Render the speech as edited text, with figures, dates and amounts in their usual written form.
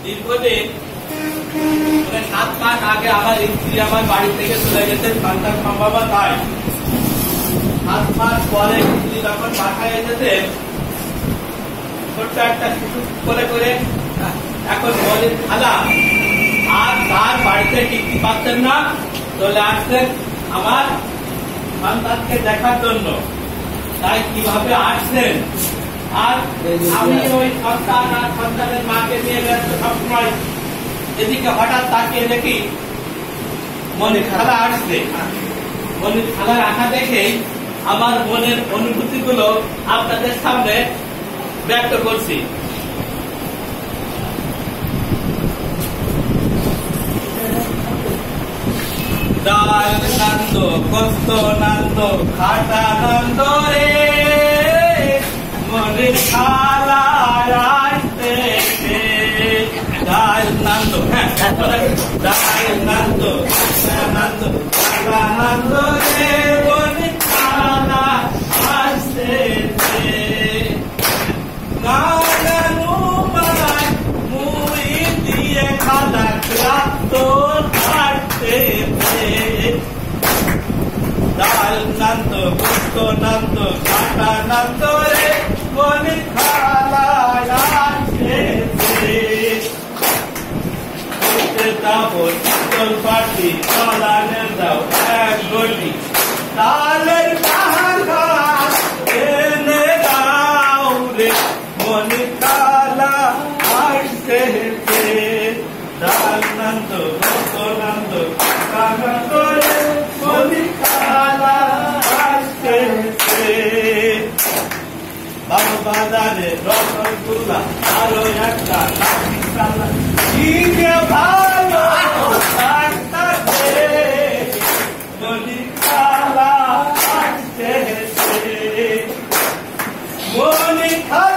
দীর্ঘদিন 7 মাস আগে আমার স্ত্রী আমার বাড়ি থেকে চলে গেছেন সন্তান সম্ভবতায়। 7 মাস পরে স্ত্রী যখন বাসায় এসেছেন, ছোট্ট একটা শিশু করে এখন বলেন খালা আর তার বাড়িতে টিকতে পারছেন না, চলে আসছেন আমার সন্তানকে দেখার জন্য। তাই কিভাবে আসছেন, আর আমি ওই সন্তান আর সন্তানের মাকে নিয়ে ব্যস্ত সবসময়। এদিকে হঠাৎ তাকিয়ে দেখি মনির খালা আসছে। মনির খালার আশা দেখে আমার মনের অনুভূতি গুলো আপনাদের সামনে ব্যক্ত করছি। ডাল নন্দ কস্ত নন্দ খাটা নন্দ রে, মনির খালা আসতেছে। ডাল নন্দ ডাল নন্দ নন্দ খাটা নন্দ রে, মনির খালা আসতেছে। গানু মাই মুই দিয়ে খালা ক্লান্ত হাঁটতেছে। ডাল নন্দ কস্ত নন্দ খাটা নন্দ রে, মনির খালা আসতেছে। যাবো শীতল পাটি চালানের দাও এক গলি, তালের বাহানা এনে দাও রে, মনির খালা আসতেছে। ডাল নন্দ কস্ত নন্দ খাটা নন্দ রে, মনির খালা আসতেছে। বাবু বাজারে রসগোল্লা আরো একটা ভালো মনির খালা আসতেছে। মনির খালা